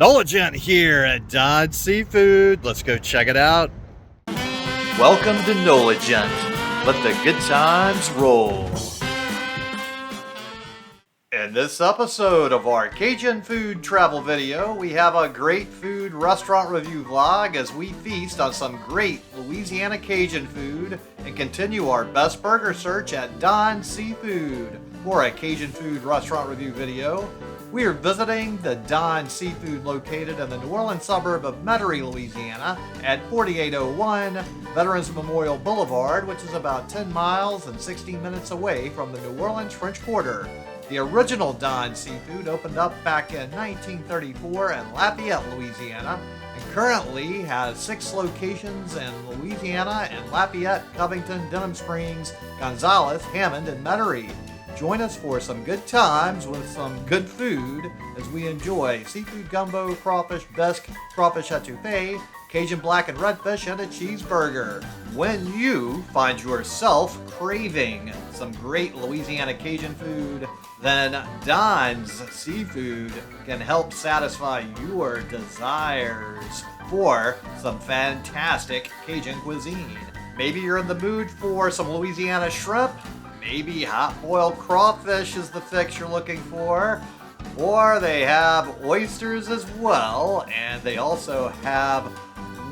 Nolagent here at Don Seafood. Let's go check it out. Welcome to Nolagent. Let the good times roll. In this episode of our Cajun food travel video, we have a great food restaurant review vlog as we feast on some great Louisiana Cajun food and continue our best burger search at Don Seafood. For a Cajun food restaurant review video, we are visiting the Don Seafood located in the New Orleans suburb of Metairie, Louisiana at 4801 Veterans Memorial Boulevard, which is about 10 miles and 16 minutes away from the New Orleans French Quarter. The original Don Seafood opened up back in 1934 in Lafayette, Louisiana, and currently has 6 locations in Louisiana and Lafayette, Covington, Denham Springs, Gonzales, Hammond, and Metairie. Join us for some good times with some good food as we enjoy seafood gumbo, crawfish, bisque, crawfish etouffee, Cajun blackened redfish, and a cheeseburger. When you find yourself craving some great Louisiana Cajun food, then Don's Seafood can help satisfy your desires for some fantastic Cajun cuisine. Maybe you're in the mood for some Louisiana shrimp. Maybe hot-boiled crawfish is the fix you're looking for. Or they have oysters as well, and they also have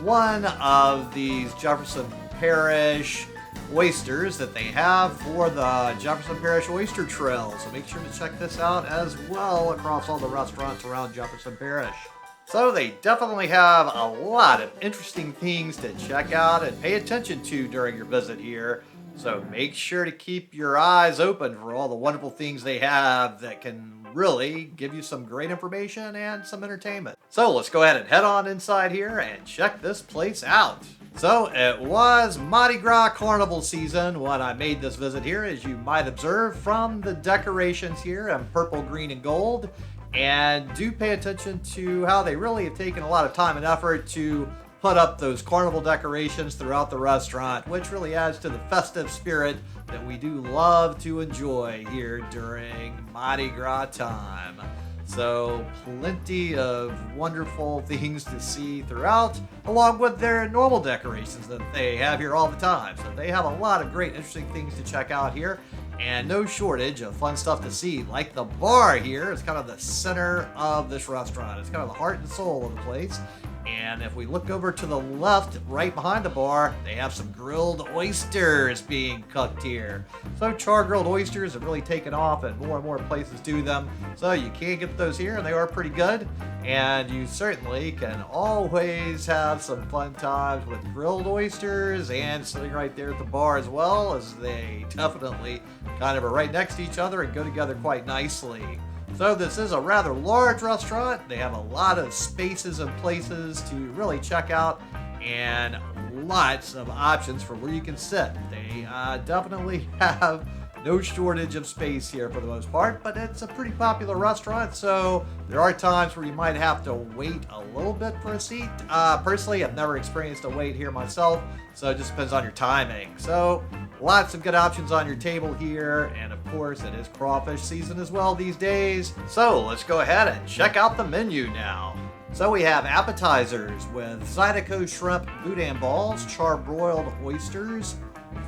one of these Jefferson Parish oysters that they have for the Jefferson Parish Oyster Trail. So make sure to check this out as well across all the restaurants around Jefferson Parish. So they definitely have a lot of interesting things to check out and pay attention to during your visit here. So make sure to keep your eyes open for all the wonderful things they have that can really give you some great information and some entertainment. So let's go ahead and head on inside here and check this place out. So it was Mardi Gras Carnival season when I made this visit here, as you might observe from the decorations here in purple, green, and gold. And do pay attention to how they really have taken a lot of time and effort to put up those carnival decorations throughout the restaurant, which really adds to the festive spirit that we do love to enjoy here during Mardi Gras time. So plenty of wonderful things to see throughout, along with their normal decorations that they have here all the time. So they have a lot of great interesting things to check out here, and no shortage of fun stuff to see, like the bar here is kind of the center of this restaurant. It's kind of the heart and soul of the place. And if we look over to the left, right behind the bar, they have some grilled oysters being cooked here. So char-grilled oysters have really taken off, and more places do them. So you can get those here, and they are pretty good. And you certainly can always have some fun times with grilled oysters and sitting right there at the bar as well, as they definitely kind of are right next to each other and go together quite nicely. So this is a rather large restaurant. They have a lot of spaces and places to really check out, and lots of options for where you can sit. They definitely have no shortage of space here for the most part, but it's a pretty popular restaurant, so there are times where you might have to wait a little bit for a seat. Personally, I've never experienced a wait here myself, so it just depends on your timing. So lots of good options on your table here, and of course it is crawfish season as well these days. So let's go ahead and check out the menu now. So we have appetizers with Zydeco shrimp boudin balls, charbroiled oysters,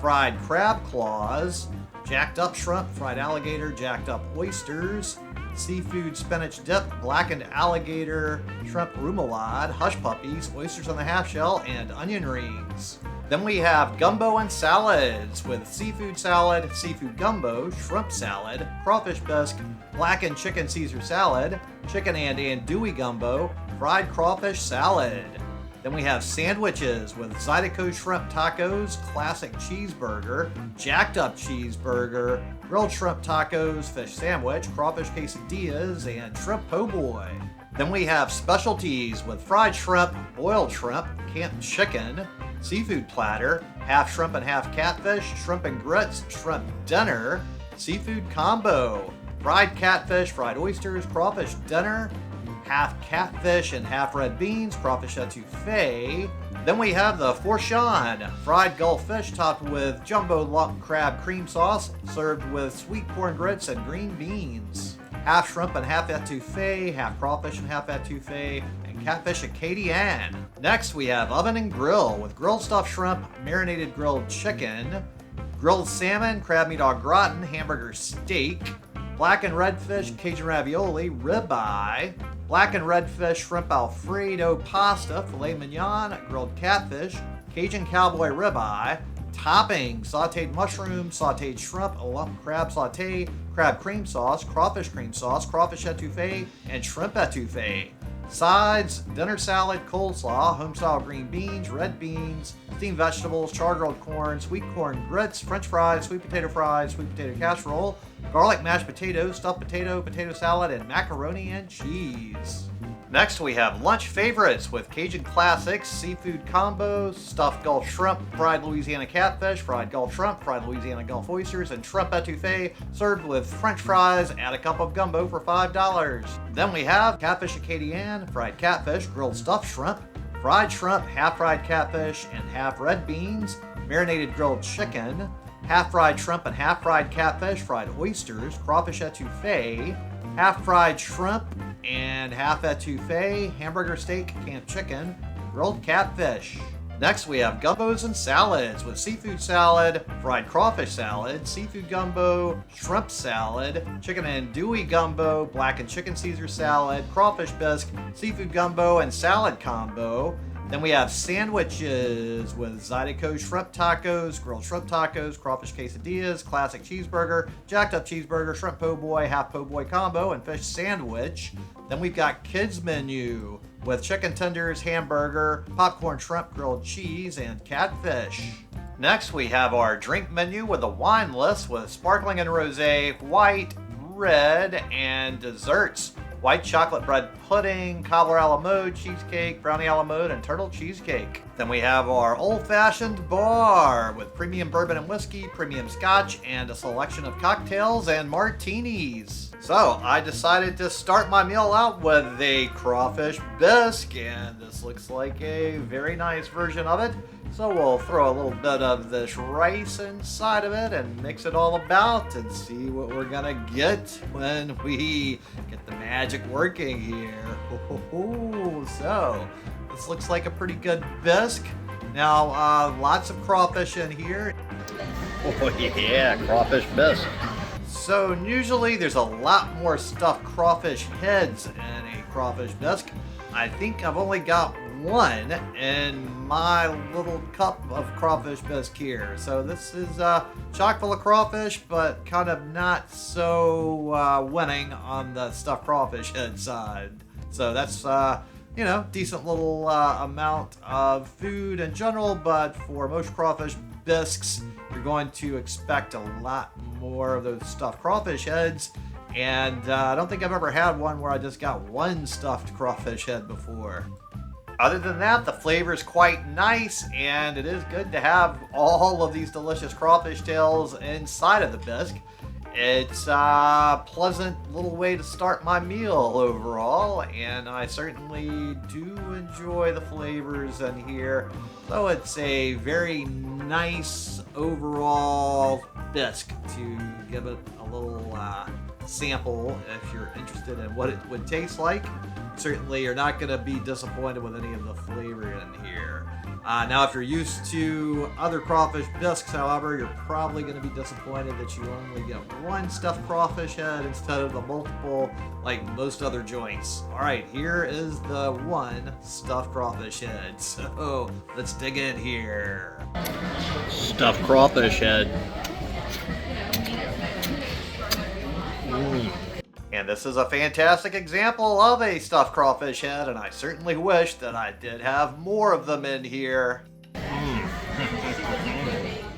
fried crab claws, jacked up shrimp, fried alligator, jacked up oysters, seafood spinach dip, blackened alligator, shrimp remoulade, hush puppies, oysters on the half shell, and onion rings. Then we have gumbo and salads with seafood salad, seafood gumbo, shrimp salad, crawfish bisque, blackened chicken Caesar salad, chicken and andouille gumbo, fried crawfish salad. Then we have sandwiches with Zydeco shrimp tacos, classic cheeseburger, jacked up cheeseburger, grilled shrimp tacos, fish sandwich, crawfish quesadillas, and shrimp po' boy. Then we have specialties with fried shrimp, boiled shrimp, camp chicken, seafood platter, half shrimp and half catfish, shrimp and grits, shrimp dinner, seafood combo, fried catfish, fried oysters, crawfish dinner, half catfish and half red beans, crawfish etouffee. Then we have the Forchon, fried Gulf fish topped with jumbo lump crab cream sauce, served with sweet corn grits and green beans. half shrimp and half etouffee, half crawfish and half etouffee, and catfish Acadian. Next, we have oven and grill with grilled stuffed shrimp, marinated grilled chicken, grilled salmon, crab meat au gratin, hamburger steak, blackened redfish, Cajun ravioli, ribeye, blackened redfish, shrimp alfredo pasta, filet mignon, grilled catfish, Cajun cowboy ribeye, topping, sauteed mushrooms, sauteed shrimp, a lump crab saute, crab cream sauce, crawfish etouffee, and shrimp etouffee. Sides, dinner salad, coleslaw, home-style green beans, red beans, steamed vegetables, char-grilled corn, sweet corn grits, french fries, sweet potato casserole, garlic mashed potatoes, stuffed potato, potato salad, and macaroni and cheese. Next, we have lunch favorites with Cajun classics, seafood combos, stuffed Gulf shrimp, fried Louisiana catfish, fried Gulf shrimp, fried Louisiana Gulf oysters, and shrimp etouffee served with french fries and a cup of gumbo for $5. Then we have catfish Acadian, fried catfish, grilled stuffed shrimp, half-fried catfish, and half red beans, marinated grilled chicken, half-fried shrimp and half-fried catfish, fried oysters, crawfish etouffee, half-fried shrimp and half etouffee, hamburger steak, canned chicken, grilled catfish. Next, we have gumbos and salads with seafood salad, fried crawfish salad, seafood gumbo, shrimp salad, chicken andouille gumbo, blackened chicken Caesar salad, crawfish bisque, seafood gumbo, and salad combo. Then we have sandwiches with Zydeco shrimp tacos, grilled shrimp tacos, crawfish quesadillas, classic cheeseburger, jacked up cheeseburger, shrimp po' boy, half po' boy combo, and fish sandwich. Then we've got kids menu with chicken tenders, hamburger, popcorn shrimp, grilled cheese, and catfish. Next, we have our drink menu with a wine list with sparkling and rosé, white, red, and desserts. White chocolate bread pudding, cobbler a la mode, cheesecake, brownie a la mode, and turtle cheesecake. Then we have our old-fashioned bar with premium bourbon and whiskey, premium scotch, and a selection of cocktails and martinis. So I decided to start my meal out with a crawfish bisque, and this looks like a very nice version of it. So we'll throw a little bit of this rice inside of it and mix it all about and see what we're gonna get when we get the magic working here. So this looks like a pretty good bisque. Now lots of crawfish in here. Oh yeah, crawfish bisque. So usually there's a lot more stuffed crawfish heads in a crawfish bisque. I think I've only got one in my little cup of crawfish bisque here. So this is chock full of crawfish, but kind of not so winning on the stuffed crawfish head side. So that's decent little amount of food in general, but for most crawfish bisques, you're going to expect a lot more of those stuffed crawfish heads. And I don't think I've ever had one where I just got one stuffed crawfish head before. Other than that, the flavor is quite nice, and it is good to have all of these delicious crawfish tails inside of the bisque. It's a pleasant little way to start my meal overall, and I certainly do enjoy the flavors in here. So it's a very nice overall bisque to give it a little sample if you're interested in what it would taste like. Certainly you're not going to be disappointed with any of the flavor in here. Now if you're used to other crawfish bisques, however, you're probably going to be disappointed that you only get one stuffed crawfish head instead of the multiple like most other joints. Alright, here is the one stuffed crawfish head. So let's dig in here. Stuffed crawfish head. And this is a fantastic example of a stuffed crawfish head, and I certainly wish that I did have more of them in here.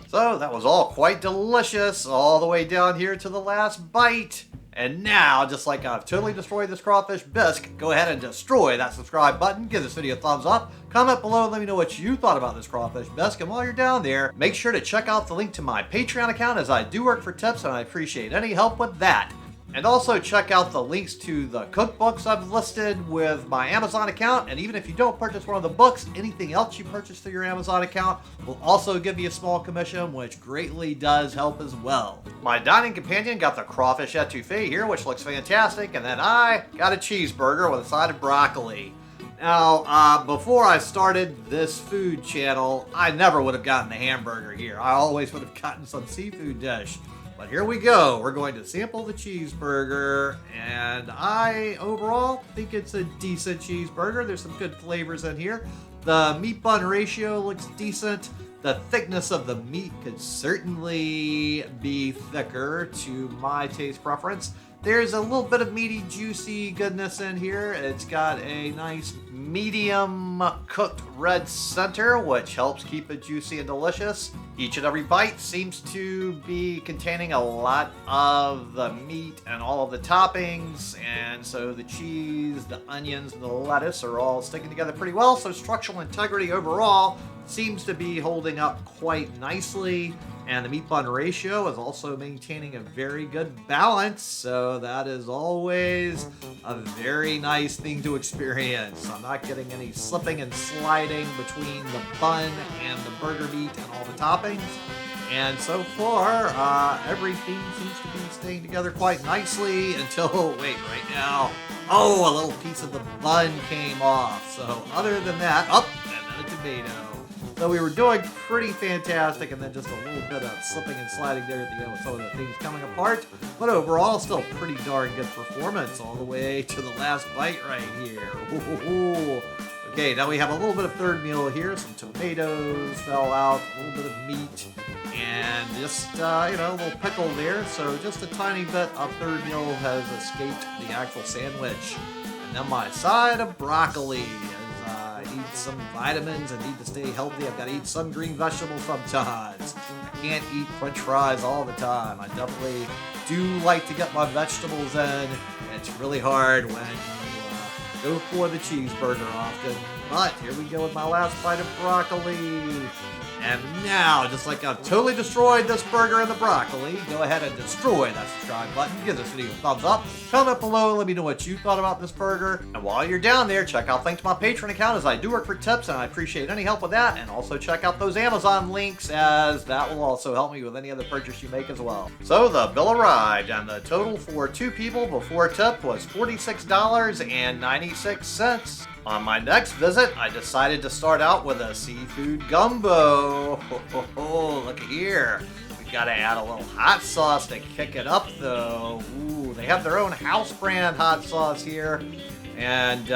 So that was all quite delicious, all the way down here to the last bite. And now, just like I've totally destroyed this crawfish bisque, go ahead and destroy that subscribe button, give this video a thumbs up, comment below and let me know what you thought about this crawfish bisque. And while you're down there, make sure to check out the link to my Patreon account, as I do work for tips and I appreciate any help with that. And also check out the links to the cookbooks I've listed with my Amazon account. And even if you don't purchase one of the books, anything else you purchase through your Amazon account will also give you a small commission, which greatly does help as well. My dining companion got the crawfish etouffee here, which looks fantastic. And then I got a cheeseburger with a side of broccoli. Now, before I started this food channel, I never would have gotten the hamburger here. I always would have gotten some seafood dish. But here we go. We're going to sample the cheeseburger, and I overall think it's a decent cheeseburger. There's some good flavors in here. The meat bun ratio looks decent. The thickness of the meat could certainly be thicker to my taste preference. There's a little bit of meaty, juicy goodness in here. It's got a nice medium cooked red center, which helps keep it juicy and delicious. Each and every bite seems to be containing a lot of the meat and all of the toppings, and so the cheese, the onions, and the lettuce are all sticking together pretty well. So structural integrity overall seems to be holding up quite nicely. And the meat bun ratio is also maintaining a very good balance, so that is always a very nice thing to experience. I'm not getting any slipping and sliding between the bun and the burger meat and all the toppings. And so far, everything seems to be staying together quite nicely until, wait, right now, oh, a little piece of the bun came off. So other than that, and then a tomato. So we were doing pretty fantastic, and then just a little bit of slipping and sliding there at the end with some of the things coming apart. But overall, still pretty darn good performance all the way to the last bite right here. Ooh. Okay, now we have a little bit of third meal here. Some tomatoes fell out, a little bit of meat, and just, a little pickle there. So just a tiny bit of third meal has escaped the actual sandwich. And then my side of broccoli. Need some vitamins and need to stay healthy. I've got to eat some green vegetables sometimes. I can't eat french fries all the time. I definitely do like to get my vegetables in. It's really hard when you go for the cheeseburger often. But here we go with my last bite of broccoli. And now, just like I've totally destroyed this burger and the broccoli, go ahead and destroy that subscribe button. Give this video a thumbs up. Comment below, let me know what you thought about this burger. And while you're down there, check out link to my Patreon account, as I do work for tips and I appreciate any help with that. And also check out those Amazon links, as that will also help me with any other purchase you make as well. So the bill arrived, and the total for 2 people before tip was $46.96. On my next visit, I decided to start out with a seafood gumbo. Look at here. We've got to add a little hot sauce to kick it up, though. Ooh, they have their own house brand hot sauce here. And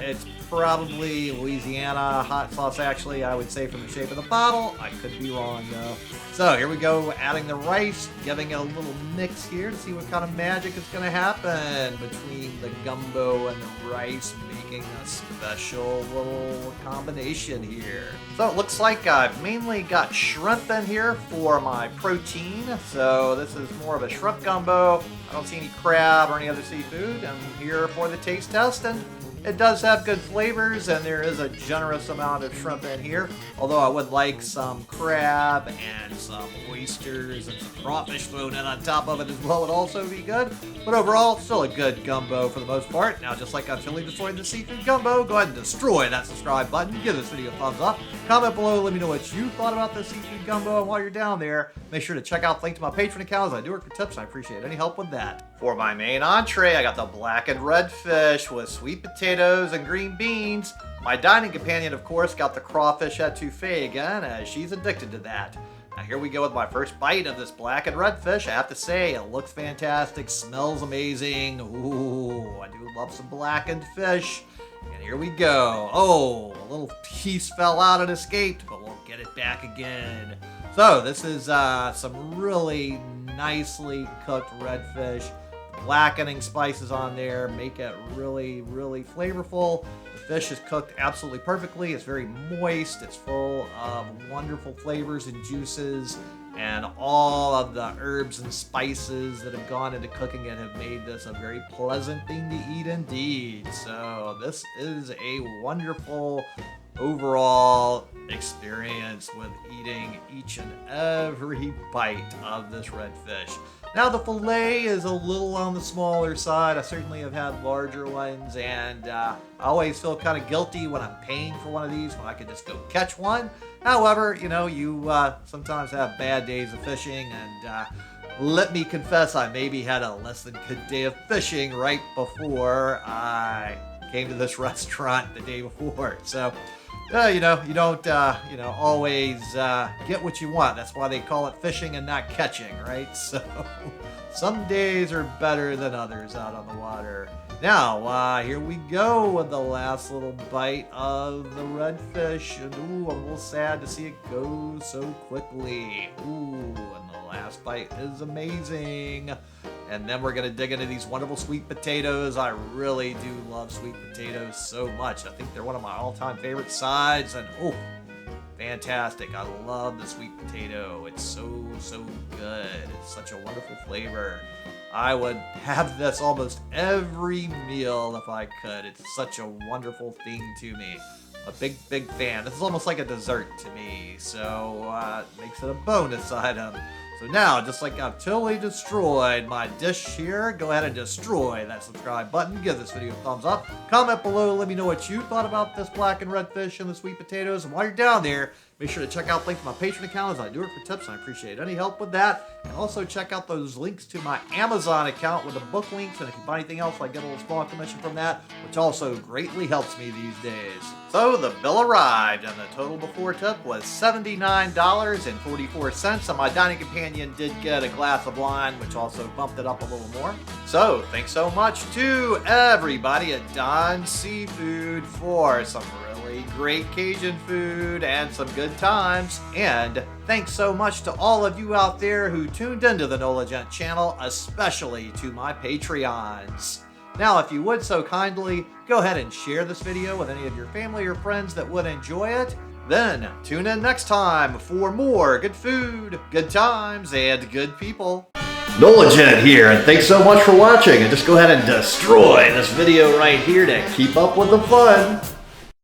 it's probably Louisiana hot sauce, actually, I would say, from the shape of the bottle. I could be wrong, though. So here we go, adding the rice, giving it a little mix here to see what kind of magic is going to happen between the gumbo and the rice, making a special little combination here. So it looks like I've mainly got shrimp in here for my protein. So this is more of a shrimp gumbo. I don't see any crab or any other seafood. I'm here for the taste test, and it does have good flavors, and there is a generous amount of shrimp in here. Although I would like some crab and some oysters and some crawfish thrown in on top of it as well would also be good. But overall, still a good gumbo for the most part. Now, just like I've totally destroyed the seafood gumbo, go ahead and destroy that subscribe button. Give this video a thumbs up. Comment below, let me know what you thought about the seafood gumbo. And while you're down there, make sure to check out the link to my Patreon account, as I do work for tips, and I appreciate any help with that. For my main entree, I got the blackened redfish with sweet potatoes and green beans. My dining companion, of course, got the crawfish etouffee again, as she's addicted to that. Now here we go with my first bite of this blackened redfish. I have to say, it looks fantastic, smells amazing. Ooh, I do love some blackened fish. And here we go. Oh, a little piece fell out and escaped, but we'll get it back again. So this is some really nicely cooked redfish. Blackening spices on there make it really, really flavorful. The fish is cooked absolutely perfectly. It's very moist. It's full of wonderful flavors and juices, and all of the herbs and spices that have gone into cooking it have made this a very pleasant thing to eat indeed. So this is a wonderful overall experience with eating each and every bite of this redfish. Now the fillet is a little on the smaller side. I certainly have had larger ones, and I always feel kind of guilty when I'm paying for one of these when I could just go catch one. However, you know, you sometimes have bad days of fishing, and let me confess, I maybe had a less than good day of fishing right before I came to this restaurant the day before. So, you know, you don't, always get what you want. That's why they call it fishing and not catching, right? So, some days are better than others out on the water. Now, here we go with the last little bite of the redfish. And, ooh, I'm a little sad to see it go so quickly. Ooh, and the last bite is amazing. And then we're going to dig into these wonderful sweet potatoes. I really do love sweet potatoes so much. I think they're one of my all-time favorite sides. And, oh, fantastic. I love the sweet potato. It's so good. It's such a wonderful flavor. I would have this almost every meal if I could. It's such a wonderful thing to me. A big fan. This is almost like a dessert to me. So, it makes it a bonus item. So now, just like I've totally destroyed my dish here, go ahead and destroy that subscribe button. Give this video a thumbs up. Comment below. Let me know what you thought about this blackened redfish and the sweet potatoes. And while you're down there, make sure to check out links to my Patreon account, as I do it for tips, and I appreciate any help with that. And also check out those links to my Amazon account with the book links. And if you buy anything else, I get a little small commission from that, which also greatly helps me these days. So the bill arrived, and the total before tip was $79.44. And my dining companion did get a glass of wine, which also bumped it up a little more. So thanks so much to everybody at Don Seafood for some really great Cajun food and some good times. And thanks so much to all of you out there who tuned into the NOLA Gent channel, especially to my Patreons. Now, if you would so kindly, go ahead and share this video with any of your family or friends that would enjoy it. Then tune in next time for more good food, good times, and good people. NOLA Gent here, and thanks so much for watching. And just go ahead and destroy this video right here to keep up with the fun.